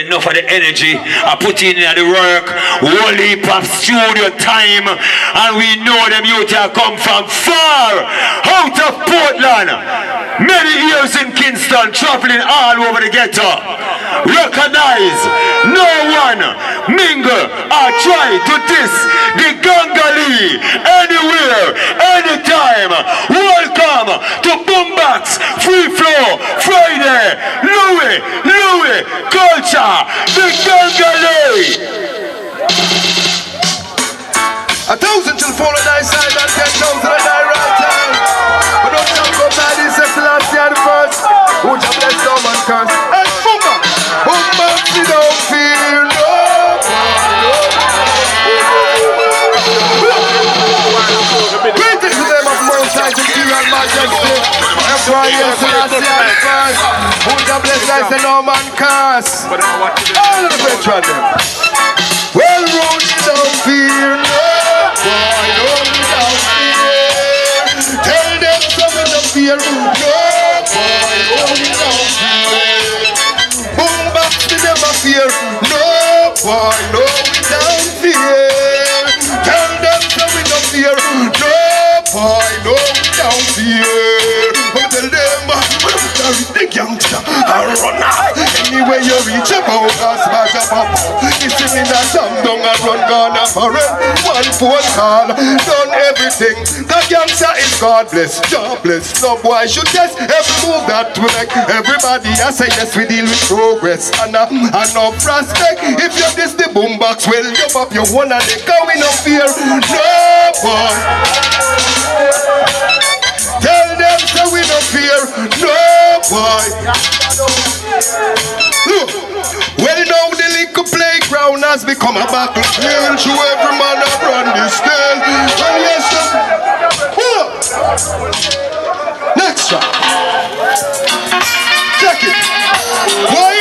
Enough of the energy I put in the work, whole heap of studio time, and we know them youth have come from far out of Portland, many years in Kingston, traveling all over the ghetto. Recognize, no one mingle or try to diss the Gangali anywhere, anytime. Welcome to Boombox Free Flow Friday. Louie Culture, the Gangali. 1,000 till fall on thy side and 10,000 on thy right hand. But don't talk about that, this is the last year the first. Who just bless no man curse. And Boomba, you don't fear no. Greetings to them of Most High Imperial Majesty. That's why you're the last year the first. Who just bless I say no man curse. All of the veterans them. Well, Road, you don't fear no. Boy, don't fear. Tell them something to fear. No, boy, don't fear. Boom, back to them a fear. No, boy, no, don't fear. Tell them something to fear. No, boy, no, don't fear. Tell them, the youngster, I run out. Anyway you reach about us, back up. It's in that jump down and run gonna foreign. One phone call, done everything. The youngster is God bless, God bless. No boy should test every move that we make. Everybody I say yes, we deal with progress. And no prospect. If you this the boombox, well you up your one and they going up here. No boy. Tell them so we don't fear. No boy. Look, well now the little playground has become a battlefield. To every man that run this tale. Well yes sir. Next track. Check it. Why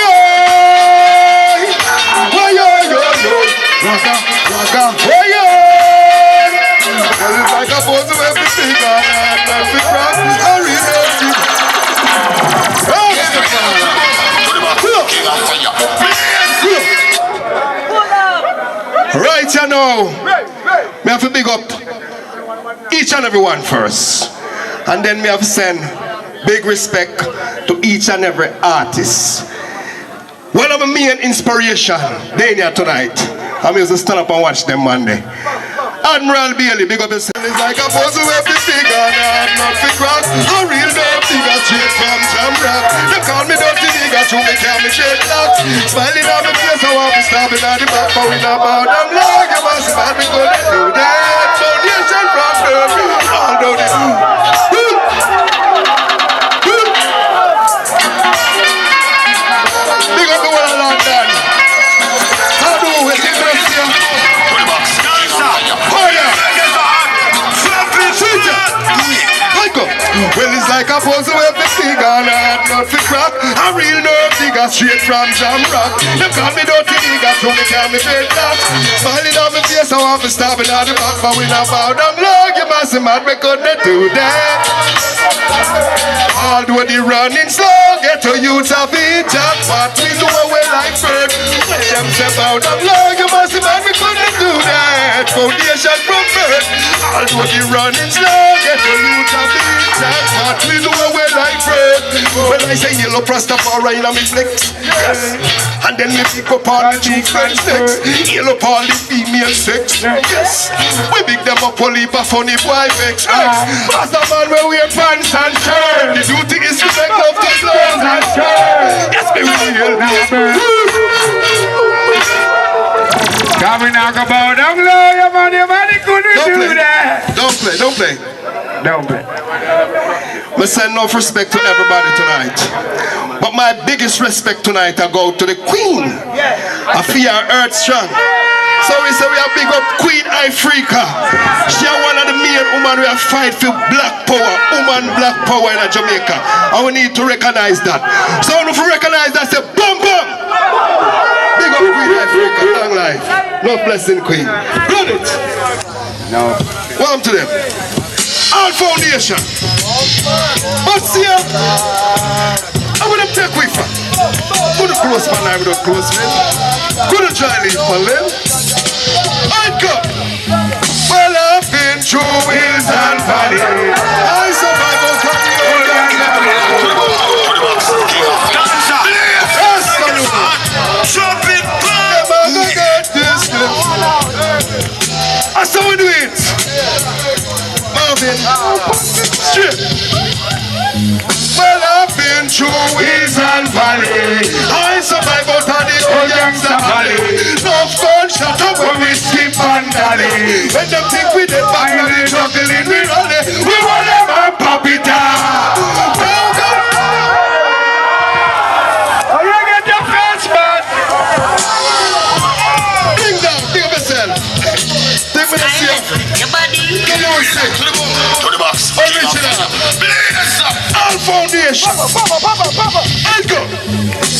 Raga, why well, it's like a boat to everything and every crap. I relate it. Right, you know, me have to big up each and every one first, and then me have to send big respect to each and every artist. One of my main inspiration, they here tonight. I'm used to stand up and watch them Monday. Admiral Bailey, big up yourself. It's like a puzzle with the figure and not the cross. A real dirty nigga straight from Jamrock. They call me dirty nigga, so they call me shit lock. Smiling on my face, I want to stop it at the back, but we not about them long. You must have me gonna do that. Foundation from birth, all down the big up the one of London. How do we get this here? Well, it's like a puzzle with the figure and not the crack. A real nerve digger straight from Jamrock. They call me dirty nigga, so they call me fake knock. Smiling on my face, I want to stop it at the back, but we not bow down low. You must be mad, we couldn't do that. Although the running slow, get to youth of each up, but we do away like bird. When them say bow down low, you must be mad, we couldn't do that. Foundation from birth. Although the running slow, get to youth of each up, but we do away like bird. When I say yellow Rastafari in a me flex, yes. And then me pick up all the two friends next. Yellow all the female sex, yes. We big them up all heap of funny boy vex. As a man we wear pants and shirt, the duty is to make love to blows and shirt. Yes, me real. Coming out about them low, your money couldn't do that. Don't play. I send enough respect to everybody tonight. But my biggest respect tonight I go to the Queen. I feel her earth strong. So we say we have big up Queen Africa. She is one of the main women we have fight for black power, black power in Jamaica. And we need to recognize that. So if we recognize that, say bum bum. Big up Queen Africa, long life. Love blessing Queen. Run it. No. Welcome to them. All Foundation. But see ya. I'm gonna take with her. Good close man, I would close man. Good try leave for them. I go. Well, I've been through hills and valleys. I survived on top of the old I saw we do it. Marvin. Straight. Well, I've been through hills and valleys. I survived out of the old gangster valley. Love gunshot up when we skip and dally. When them think we did back and they juggling, we rally. We want them and pop it down. Oh, you get your face, man. Bring down, bring up yourself. Take me the safe. Your body. Come on, say. To the box. Original. All Foundation. Let's go.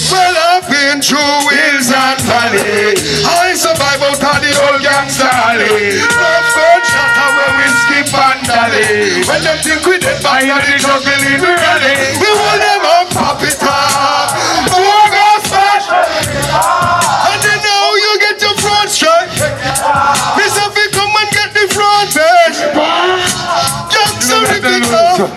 Well, I've been through hills and valleys. I survived out of the old gangster alley. Love gunshot and when we skip and dally. When them think we did back and they juggling, we rally. We want them up, pop it up. The war goes smash. And then now you get your front strike. Miss Effie, come and get the front page. Jackson, the big up.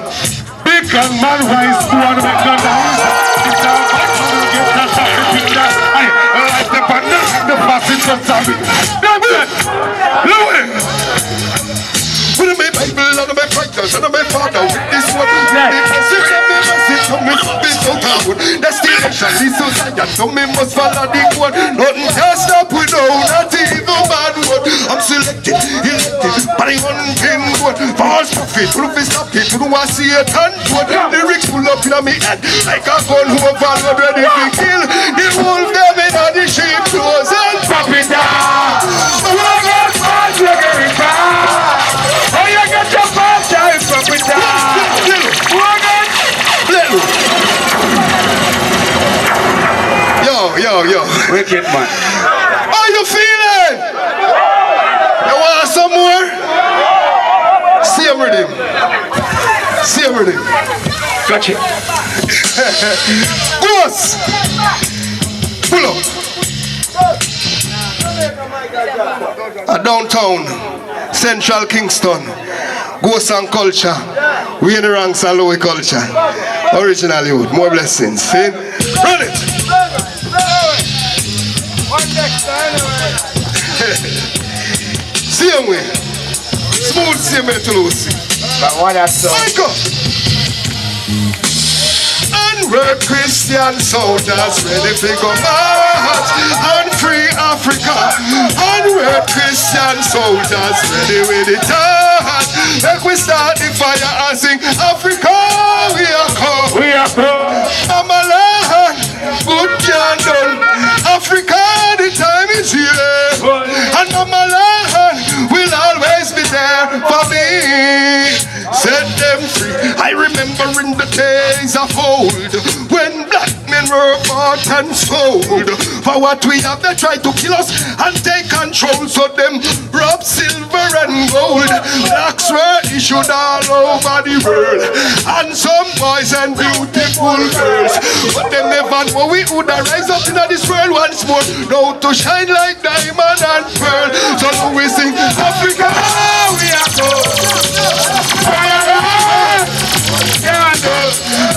Big gun man, wise to one make no noise. It's all back to get that shot to pick that. I like the partner, the passage of Sammy. Damn it! Louie! Put in my Bible and my fighters and my father. This one, destination is so tired, so me must follow the code. Nothing can stop without not even bad word. I'm selected, elected, but I one thing good. False prophet, proof is stop it. Who I see it and good. Lyrics full up in my head, like a gun who overload ready to kill. The wolf them in the sheep clothes and pop it down. So I got fast, look at it back. Oh, you get your fast, child, pop it down. Yo. Wicked man. How you feeling? You want some more? Same rhythm. Same rhythm. Gotcha. Boss. Pull up. Downtown, Central Kingston. Ghost and culture. We in the ranks of Louie culture. Original youth. More blessings. See? Run it. Same way. Smooth same way to Lucy. But what that's so? We're Christian soldiers ready to go march and free Africa. And we're Christian soldiers ready with the touch. Make we start the fire and sing Africa, we are come. We are come. I'm a land, good can done. Africa, the time is here. And I'm a land, will always be there for me. Set them free. I remember in the days of old when black men were bought and sold. For what we have, they try to kill us and take control. So them rob silver and gold. Blacks were issued all over the world, and some boys and beautiful girls. But they never know we would rise up in this world once more. Now to shine like diamond and pearl. So now we sing Africa, we are gold.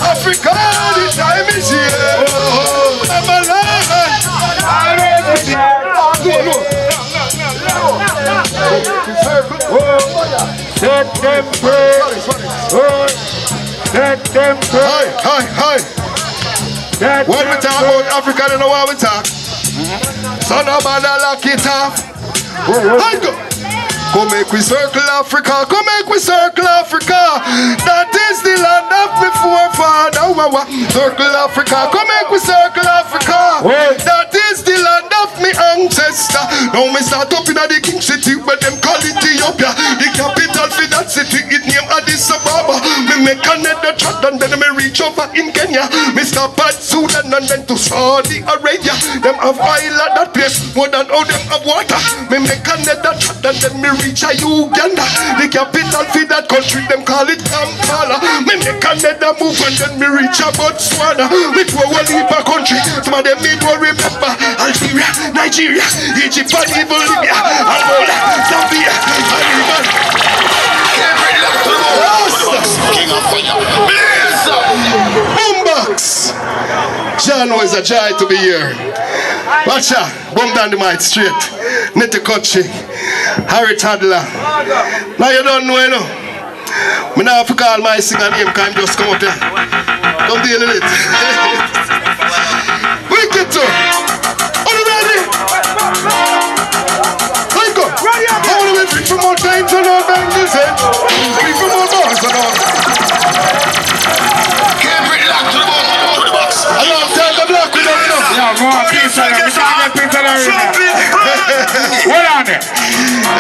Africa, the time is here. I'm alive. Set them free. Set them free. Hi. When we talk about Africa, you know what we talk. So nobody lock it off. I go. Come make we circle Africa, come make we circle Africa. That is the land of my forefather. Circle Africa, come make we circle Africa. That is the land of my ancestors. Africa. Now me start up in the King City where them call Ethiopia. The capital for that city, it named Addis Ababa. Me make another track and then me reach over in Kenya. Me stop at Sudan and then to Saudi Arabia. Them have oil at that place more than all them have water. Me make another track and then me reach a Uganda. The capital for that country, them call it Kampala. Me make another move and then me reach a Botswana. Me to a whole heap of country. Some of them me don't remember. Algeria, Nigeria, Egypt and even Libya, Angola, Zambia, and even Boombox. John is a joy to be here. Watch out, boom down the mic straight. Nitty Kutchi, Harry Toddler. Now you don't know, you know. I now have to call my singer name, can just come out there. Don't deal with it. Wicked too. Are you ready? Let's go. I want to be free from more times and all bangles, eh? Free from more bars and all. Can't bring it lock to the box. I love to the block with them, you know. Yeah, more pizza there. We can't get pizza there. Hold on there.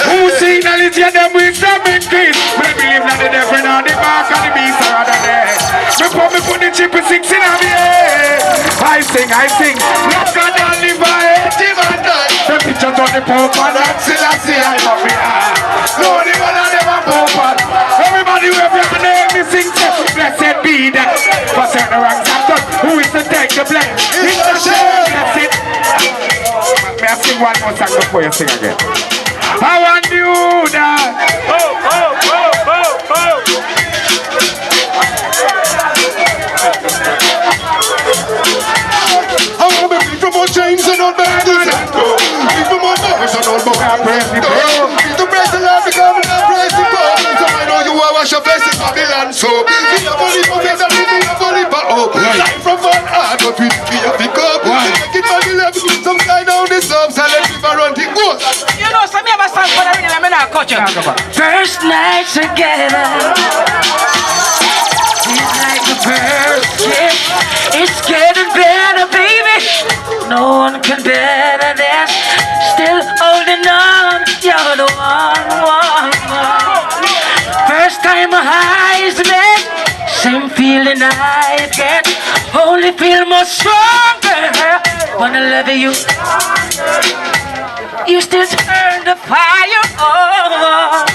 Who signal is your them with some increase? We believe that the different on the back of the beast are other there. Me put the chip and 6 in on the air. I sing. Look at the liver, the pictures on the Pope and that's it, I love me. No, the one of them are Pope. Everybody who have your name, me sing, blessed be that. For certain ranks I've done, who is to take the blame? It's the shame, that's it. May I sing one more song before you sing again? I want you that. I want to be free from more chains and all bangles. Free from more bars and all bangles. To praise the Lord, become and praise the Lord. So I know you are wash your face in Babylon. So we have only for faith and we have only for hope. Life from one heart, but we have to go. Make it for the left, some slide down the slopes and let people run the goat. You know, some of us stand for the real, I'm not culture. First night together, it's like the first kiss. It's getting better, baby. No one can better this. Still holding on, you're the one. First time my eyes met, same feeling I get. Only feel more stronger. Wanna love you. You still turn the fire on.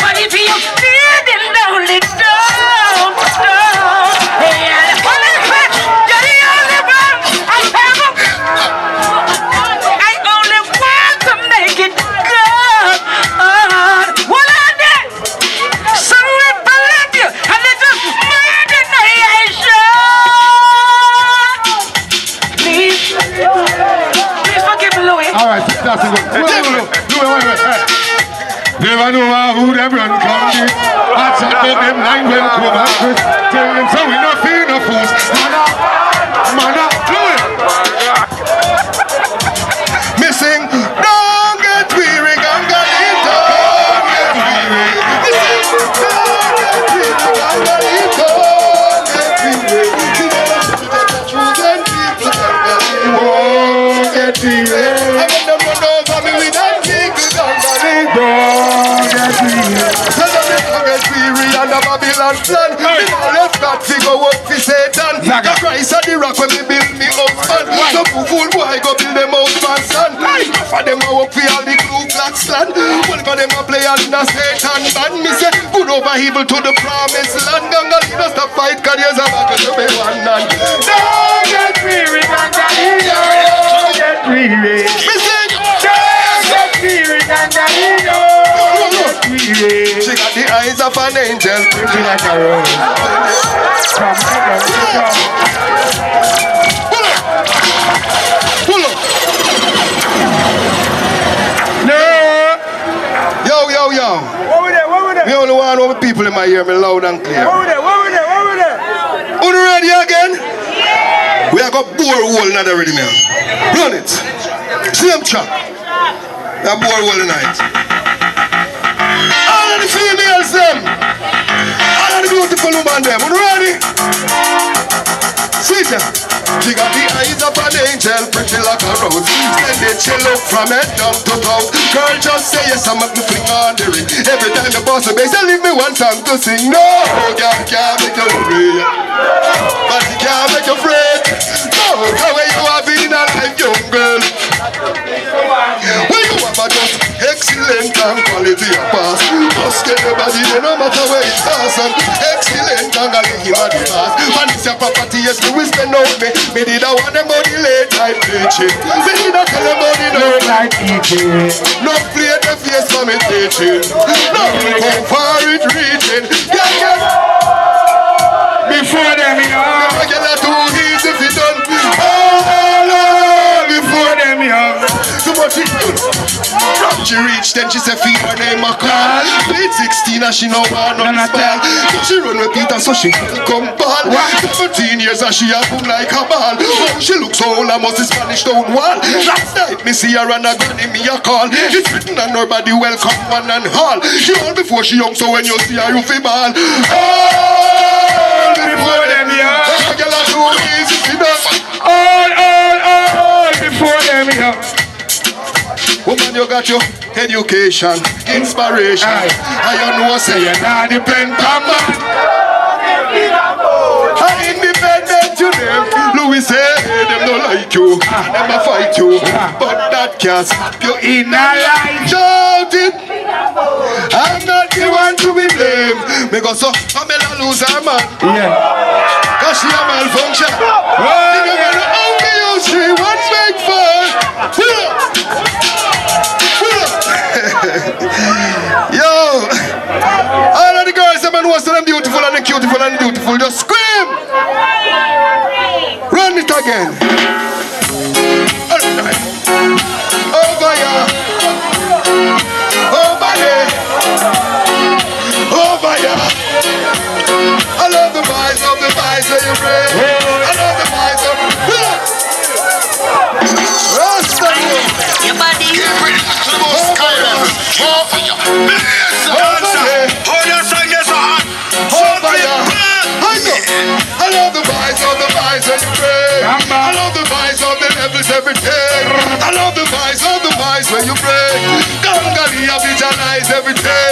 But if you feel it, don't let go. Yeah, you're the only one I ever. I only want to make it good. What I did, so if I love you, and it's just imagination. Please forgive me, Louie. All right, that's it. Wait. Never know who them run come in. I check them 9 when come back. Tell them so we no fear no fools. Man up, do it. Missing, don't get weary, Gangalito. Don't get weary. Missing, don't get weary, Gangalito. Don't get weary. Won't get weary. I want them to know for me with that people, Gangalito. Tell them they don't get weary and the Babylon plan. Me now left that figure work for Satan. The Christ of the rock when me build me up stand. Some fool boy go build them out man stand. Half of them a work for all the Ku Klux Klan. One of them a play all in a Satan band. Me say good over evil to the promised land. Gangalito stop fight cause there's a battle to be won. Don't get weary, Gangalito. Don't get weary. Me say don't get weary, Gangalito. She got the eyes of an angel, pretty like a rose. Pull up. No. Yo. What were they? Me only want all the people in my ear, me loud and clear. What were they? You ready again? Yeah. We are going to bore hole in the ready now. Run it. Same track. We are bore hole tonight. All of the females them. All of the beautiful women them. You ready? Sweeter. She got the eyes of an angel, pretty like a rose. Send it, she look from head down to toe. Girl, just say yes, I'm up me fling on the ring. Every time you boss the bass, you leave me one song to sing. No, girl, can't make you free. But you can't make you afraid. No, the way you have been in a life, young girl. When you have a just excellent and quality of pass. Just get your body, no matter where it's awesome. Excellent and I give him a the pass. And it's your property, yes, you will spend out me. Me did a want them money late night preaching. Me did a tell them money late night teaching. No play the face for me teaching. No how far it reaching. Yeah. Before them, you know. I get that too easy if you done. Before them, you know. Too much it. She reached, then she said, feel her name a call. Late 16 and she know want no ball. She run with Peter so she come ball. 17 years and she a boom like a ball. Oh, she looks so old, I must be Spanish stone wall. Last night me see her and a granny me a call. It's written on her body, welcome one and all. She all before she young, so when you see her you feel ball. All before them, yeah. Girl are too easy to do. All before them, yeah. Woman, you got your education, inspiration. I you know say you're not dependent on man. I'm independent to them. Louie say them don't like you, them a fight you, but that can't stop you in a life. Shout it. I'm not the one to be blamed. Because so Pamela lose her man. Yeah. Cause she a malfunction. You don't know how me use she wants make fun. Yo, all of the girls, them know so them beautiful and the beautiful and the beautiful. Just scream. Run it again. Over here. Over there. Over here. I love the vibes that you bring. I love the vibes of Rasta. Your body. Get ready to the most kind. Over here. Hold your song, yes, on. Over here. I love the vibes that you bring. I love the vibes of the levels every day. I love the vibes when you break. Gangali, I visualize every day.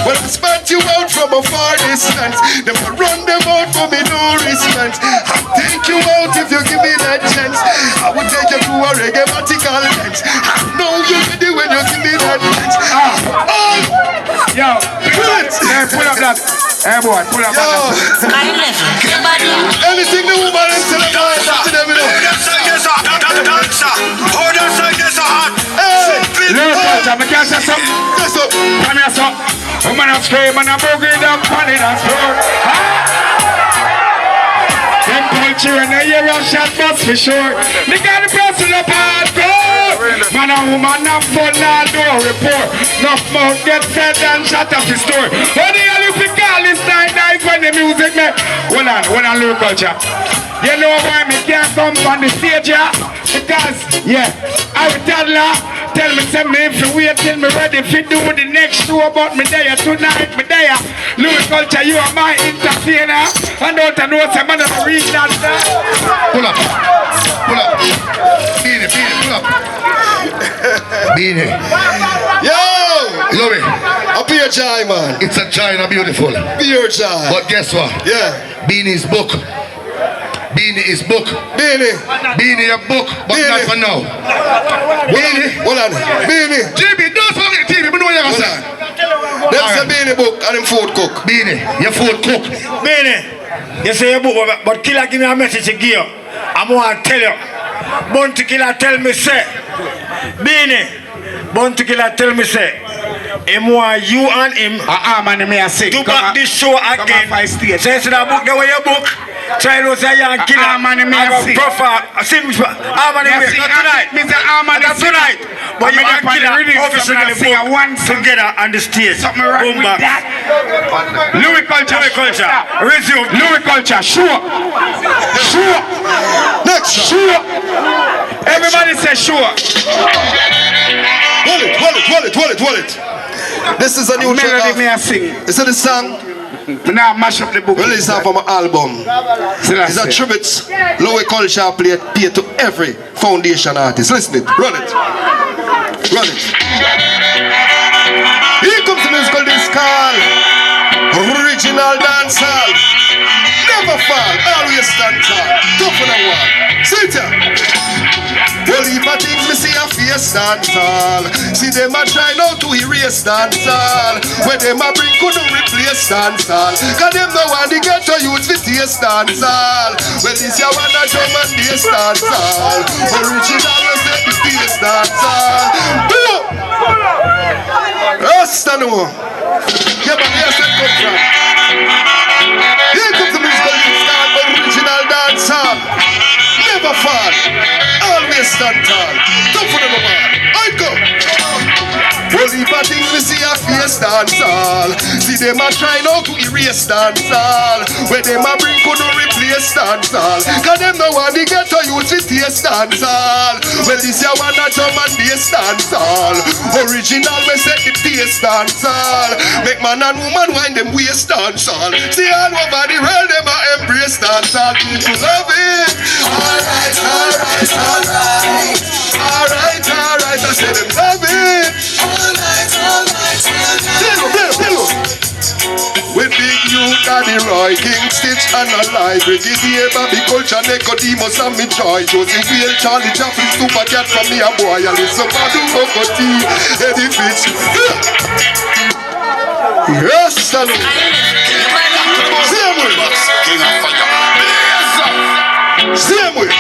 When I spat you out from a far distance, them I run them out for me no respect. I take you out if you give me that chance. I will take you to a reggae-matical dance. I know you ready when you give me that chance. Yo, pull up that. Hey boy, pull up that. Your body. Anything the woman is telling us, to them, you know. Hold your song, yes, on. Look, I can't say something. Yes, sir. Come here, son. Woman, I'm screaming, I'm boogie down, funny, that's good. Them culture and the year of shot bus for sure. They got the person up hardcore. Man and woman have fun now, do a report. Enough mouth get fed and shut up the store. How the hell if we call this night when the music me? Hold on, Louie culture. You know why me can't come on the stage, yeah? Because, yeah, I will tell me, say me if you wait till me ready if you do the next show about me there tonight, me there. Louie culture, you are my entertainer. And don't know say man to read that. Pull up. Beanie, pull up. Beanie. Yo! Louie, A beer chai, man. it's a China beautiful. Beer chai. But guess what? Yeah. Beanie's book. Beanie is book. Beanie. Beanie a book, but Beanie. not for now. Beanie. Hold on. Beanie. GB, don't forget TV, but know what you're Hold saying. on. That's a Beanie book and him food cook. Beanie, your food cook. Beanie, you say your book, but Killer give me a message to give you. I'm going to tell you. Bounty Killer tell me say, Beanie, Bounty Killer tell me say, him want you and him Man, me a sick. do back this show again. So instead of book, the way you book, try to say you and Killer. Man, me a sick. Sing which one? Not tonight. Not tonight. But you and Killer officially book together on the stage. Something wrong Boom with back. that. Louie culture. Resume. Louie culture, sure. Next. Sure. Everybody say sure. Hold it. This is a new Melody me track. a sing. Is it a song? Now mash up the book. Release off of my album. It's a tribute Louie culture paid to every foundation artist. Listen it. Run it. Run it. Here comes the musical disc called Original Dancehall. Never fall, always stand tall. Tough on the wall. Sit down. Well, if I things me see a face dancehall. See them a try now to erase dancehall. When them a bring couldn't replace dancehall. Cause them no want to get to use for taste dancehall. Well, this ya one a drum and bass dancehall. Original was set the bass dancehall. Rasta no. Yeah, but here's that come from. Here comes the musical style, original dancehall. Never fall, always stand tall. Tough for the man, I go. Well, if I think we see a face dancehall. See them a try now to erase dancehall. When them a bring couldn't replace dancehall. Cause them no want to get to use with taste dancehall. Well, this ya one a drum and bass dancehall. Original we set the bass dancehall. Make man and woman wind them waist dancehall. See all over the world them a embrace dancehall. People love it. Alright, alright, alright. Alright, alright, I say them love it. With big youth and the Roy King Stitch and a live Brigadier Bobby Culture Nicodemus and me Joy Josie Whale Charlie Chaplin Super Cat from me a boy and listen Madu Bokoti Eddie Fitch. Yes, salute. Same way. Same way.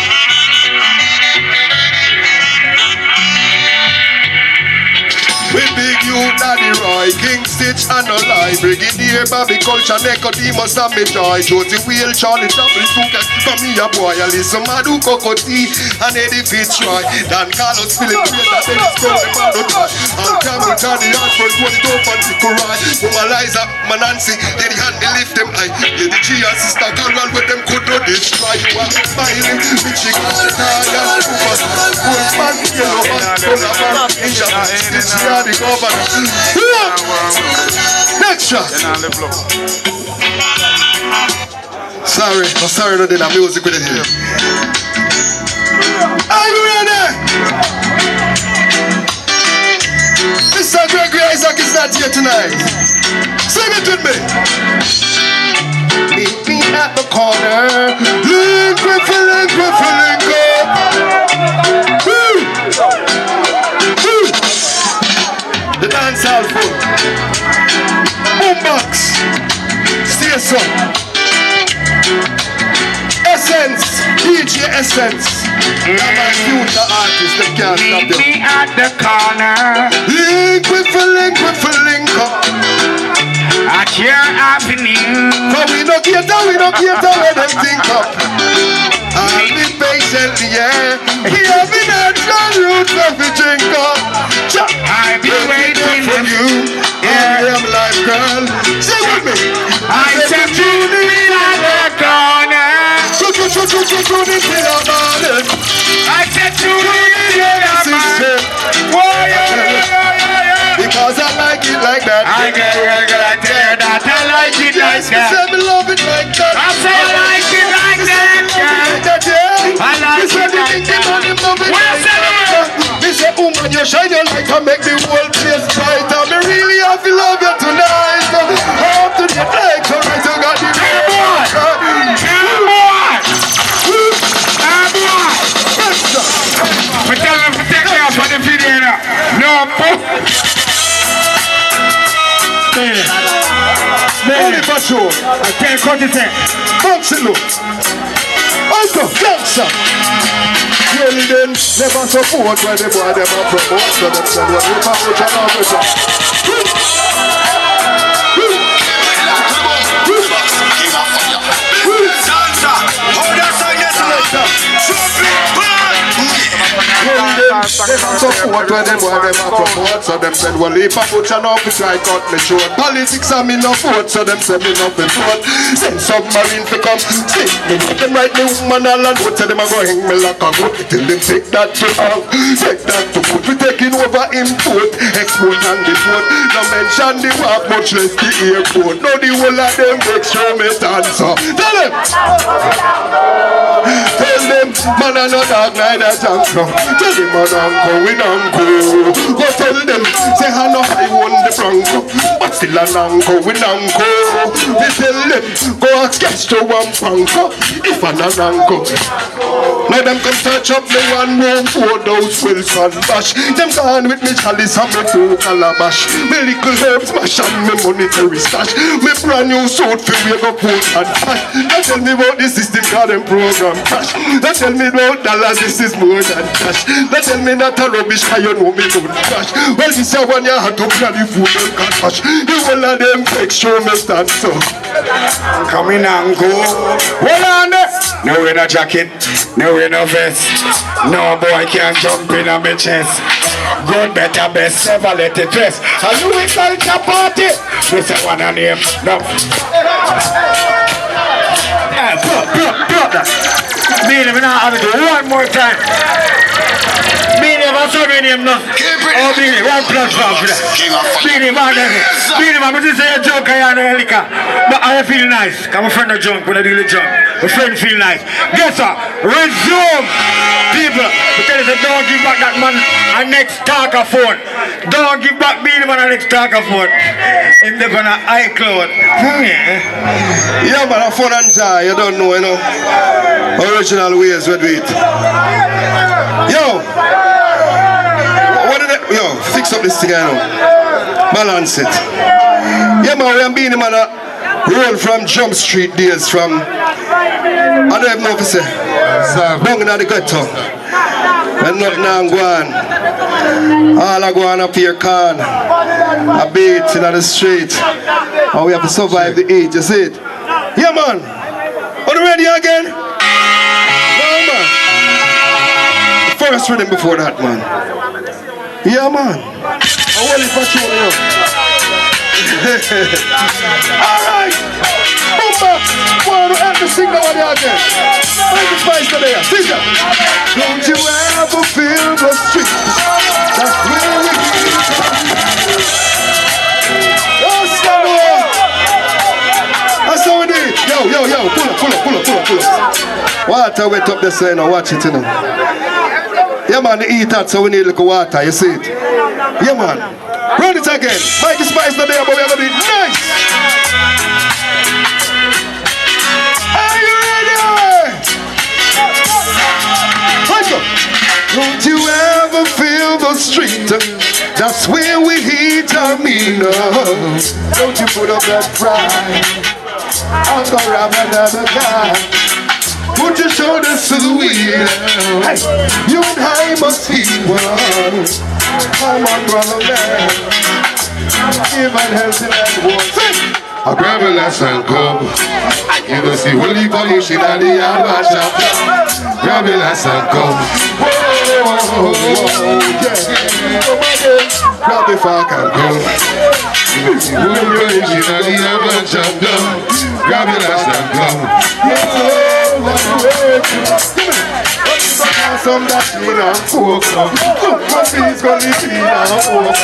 With big youth, Daddy Roy, King Stitch and a lie. Brigadier Bobby Culture, Nicodemus and me Joy. Josie Whale, Charlie Chaplin, Tuka, from me a boy. I listen Madu Kokoti and Eddie Fitzroy. Dan Carlos, Philip, Peter, Dennis, Crowley, Madu Todd. Al Campbell, Johnny Ashford, Tony Dope and Tikurai. Mama Liza, Manansi, Eddie Hand, they lift them high. Eddie G and Sister Carol with them could not destroy. You are smiling, Michigan, Italian, Super, Wolfman, Yellow, Solar, Ninja, Stitch, the governor. Next shot. Sorry, I'm sorry that did music with it here. Are you ready? Mr. Gregory Isaac is not here tonight. Sing it with me. Meet me at the corner. Link with the link with the link up. The dancehall food. Boombox. Station. Essence. DJ Essence. My future artist, they can't stop them. Meet me at the corner. Link with the link up. At your avenue. Cause we no cater when them think up. I'll be patiently, yeah. Here be natural roots of the drink up. I'll be waiting for you. I am life, girl. Sing with me. I said to the other corner. I said to the other man. Because I like it like that. I tell you that I like it like that. I said me love it like that. I said I like it like that. I like it like that. What I said? Me say, woman, you shine your light and make the whole place brighter. Me really have to love you tonight. Up to the night, tonight you got the But tell them to take me off for the video now. No, Only for sure. I can't cut it in. Bounce it, look. Also, dancer. Really then, never support when the boy them a promote. So them say, what you promote and all this. Support when them boy them a promote. So them said, well, if I put you off, try cut me short. Politics are me no vote, so them say me no be vote. Send submarine to come, stick me. Them write me woman all and vote, so them a go hang me like a goat. Till them take that to out, take that to put we taking over import, export and deport. No mention the walk, much less the airport. No the whole of them extra me answer. Tell them. Tell them, man I no dog neither jungle. Tell them man uncle, we don't go. Go tell them, say I know I won the Bronco, but still an uncle, we don't go. We tell them, go and catch the one Bronco, if I'm an uncle. Now them come search up me one room for those Wilson bash. Them gone with me chalice and me two calabash. Me little herbs mash and me monetary stash. Me brand new suit for we go put and cash. Don't tell me about the system, cause them program crash. Don't tell me about dollars, this is more than cash. Don't tell me not a rubbish, cause you know me don't crash. Well, this is one you had to plan the food and cash. The whole of them take show me stand so. Come in and go. Hold on there. No wear no jacket, no wear no vest. No boy can jump in on my chest. Good, better, best, never let it rest. And you will start a party. This is one of them. No. Put that. Me and him now have to do one more time. Me and him have so many of them now. Oh, me and him, one platform for that. Me and him, I'm just saying a joke, I am a liquor. But I feel nice. Because my friend is drunk when I do the drunk. My friend feel nice. Guess what? Resume. People, because they don't give back that man a next talker phone. Don't give back me the man a next talker phone. If they're gonna iCloud. Yeah, man, a phone and jar, you don't know, you know. Original ways we do it. Yo, what did it? Yo, fix up this thing, you know. Balance it. Yeah, man, we have been in a roll from Jump Street days from. I don't even know if it's a bung in the ghetto. And nothing I'm going. All I go on up here can. A beat in the street. And we have to survive the heat, you see it? Yeah, man. Are you ready again? No, man. The first rhythm before that, man. Yeah, man. I want it for you. Alright. Want to have to sing that one again. Make the spice to there. Sing that. Don't you ever feel the street? That's where we that's how we do it. Yo, pull up. Water wet up there, so you know, watch it, you know. Yeah, man, they eat that, so we need a little water, you see it? Yeah, man. Run it again. Make the spice to there, but we have to do it nice. Don't you ever feel the street? That's where we heat our meal. Don't you put up that pride? I'll go grab another guy. Put your shoulders to the wheel. Hey, you and I must heal one. Come on, brother man. Give and help in that one. I grab a lass and go. You don't see Willie Boy, she not the yard watch out. Grab a lass and go. Grab the fuck and go. You don't see Willie Boy, she not the yard watch out. Grab a lass and go. Some that clean and focus. My feet's gonna clean and focus.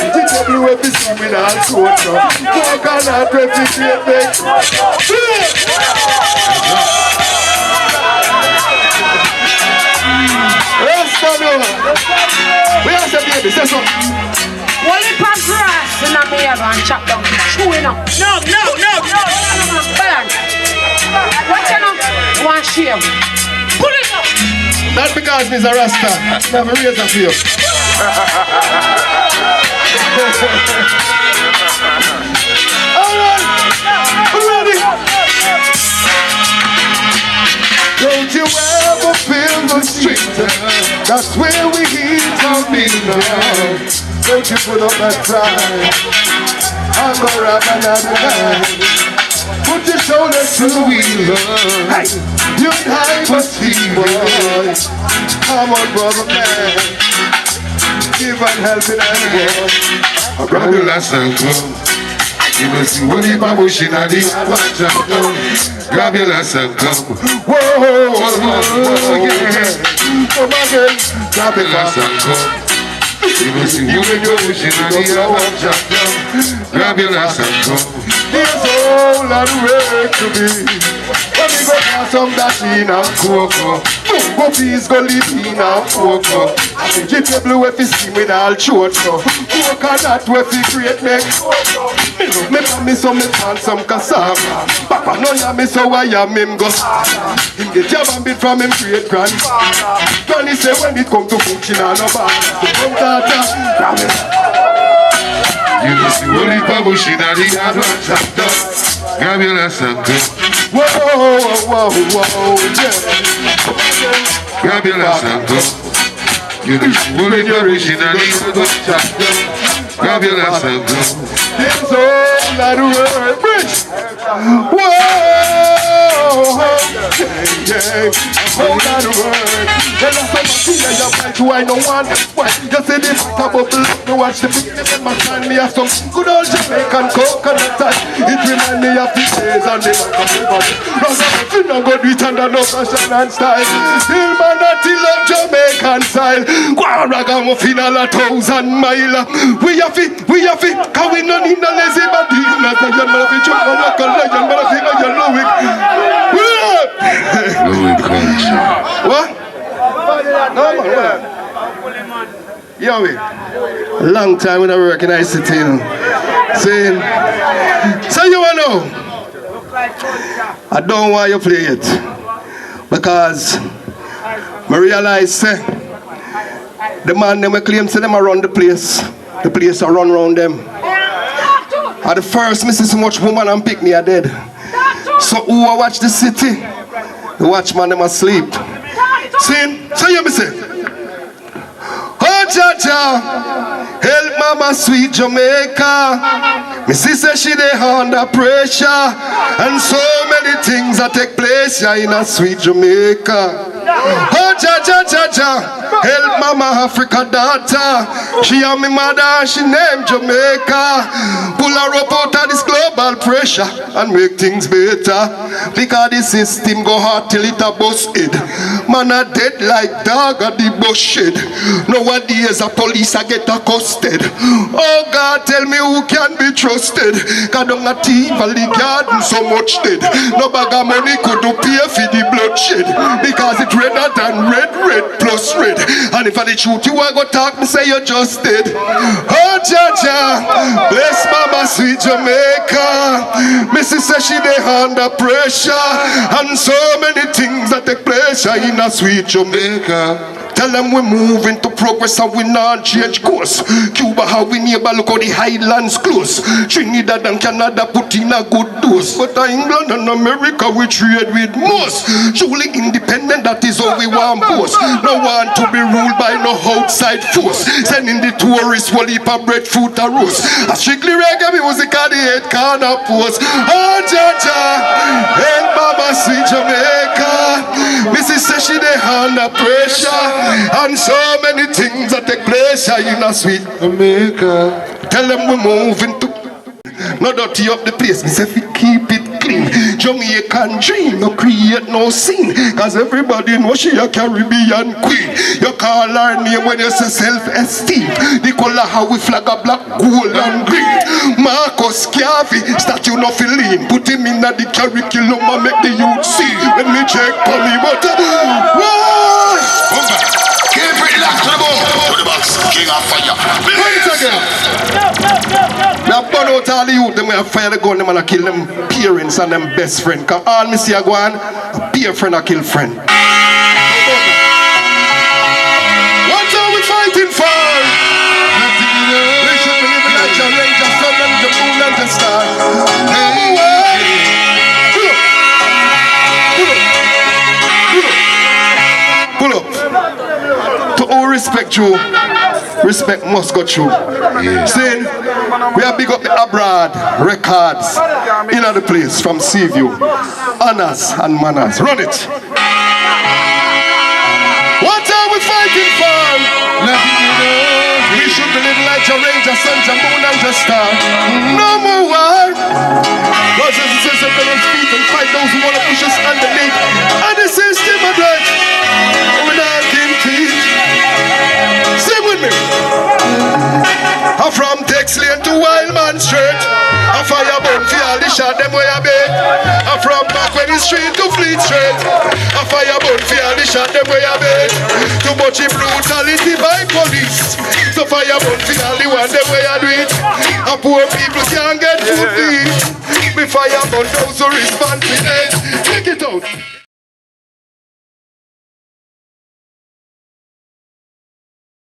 It's a blue if you see me and focus. Walk on that replicate me. Rest of you. We are the baby, say so. Well, if I'm grass and I'm here and chop down, chewing up. No. Balance. What you know? One shave. Pull it up. Not because me's a Rasta. Never raise a fear. Alright. Ready? Don't you ever feel the street? That's where we heat our meal. Don't you put up that pride? I'm gonna rap another night. Put your shoulders to the wheel. Hey, you and I must heal. Come on, brother man. Give and help in anyone. I grab your last and come. You must see what if I'm wishing I did. Watch out, grab your last and come. Whoa, yeah. Come again. Grab your last and come. You will see you when you're wishing on the other champion. Grab your last and go. There's all that work to be. When we go for some dashing and cocoa. Go please go live in and cocoa. Vegetable with his skin with all short so. Coconut with his great neck. Me so me plant some cassava. Papa no ya me so I am him go. Him get job and bit from him great grandfather. Granny say when it come to cooking and no bar. You know see what he publishing and he had one chapter. Grab your last and go. Whoa, whoa, whoa, yeah. Grab your last and go. You know see what he publishing and he had one chapter. Grab your last and go. There's all that world bridge. Whoa, yeah, all that world. Then I said, yeah, you're right, why no one? Why? You see the top of the look, watch the picture, and my time me have some good old Jamaican coconut touch. It remind me of the days and the night of the body. Ragamuffin no good with under no fashion and style. Still man until love Jamaican style. Go on, ragamuffin all 1,000 mile. We have it, cause we no need no lazy body. Not a young man of it, you're like a lion, but I think you're Louie. Louie culture. What? No man, yo, long time when I work in ICT, you know. Saying, so you wanna know? I don't want you to play it. Because I realize the man them claim say them around the place I run around them. At the first, me see so much woman and pick me are dead. So who I watch the city? The watchman them asleep. See? So you me say, oh Jaja, help mama sweet Jamaica. Me sister she dey under pressure, and so many things that take place here in a sweet Jamaica. Oh Jaja, help mama Africa daughter. She and me mother, she named Jamaica. Pull her up out of this global pressure and make things better. Because the system go hard till it a bust head. Man a dead like dog at the bush shed. Nowadays a police a get accosted. Oh God, tell me who can be trusted. Cause don't a thief a the garden so much dead. No bag of money could do pay for the bloodshed. Because it redder than red plus red. And if I the truth you a go talk, me say you just dead. Oh Jaja, bless mama sweet Jamaica. Missy say she dey under pressure, and so many things that take place in a sweet Jamaica. Tell them we move into progress and we not change course. Cuba how we neighbor, look how the highlands close. Trinidad and Canada put in a good dose. But England and America we trade with most. Truly independent, that is how we want boast. No want to be ruled by no outside force. Sending the tourists will heap of breadfruit and roast. A strictly reggae music at the head corner post. Oh Jaja, help mama sweet Jamaica. Mrs. says she dey under pressure. And so many things that take place in a sweet Jamaica. Tell them we're moving to no dirty up the place. Me say we keep it clean. Jamaican dream, no create no scene. Cause everybody know she a Caribbean queen. You call her name when you say self-esteem. The color how we flag a black, gold and green. Marcus Garvey, statue no feeling. Put him in the curriculum and make the youth see. Let me check for me, but why? Keep it locked to the bone. To the box, king of fire. Wait again. Now burn out all the youth, them will fire the gun, them and kill them parents and them best friend. Cause all me see a go on, a peer friend a kill friend. What are we fighting for? We should be living like your ranger, sun and the moon and the star. Pull up. To all respect you, respect must go through. Yeah. Saying, we are big up the Abroad Records in the place from Seaview. Honors and manners. Run it. What are we fighting for? We should be living like your ranger, sun, your moon, and your star. No more war. Brothers and sisters, let us speak and fight those who want to push us underneath. And the system of right. We're not in peace. Sing with me. A fire burn for all the shot them way a bed. A from back when the street to Fleet Street. A fire burn for all the shot them way a bed. Too much brutality by police. So fire burn for all the one them way a do it. A poor people can't get food to eat. Me fire burn those who respond to it.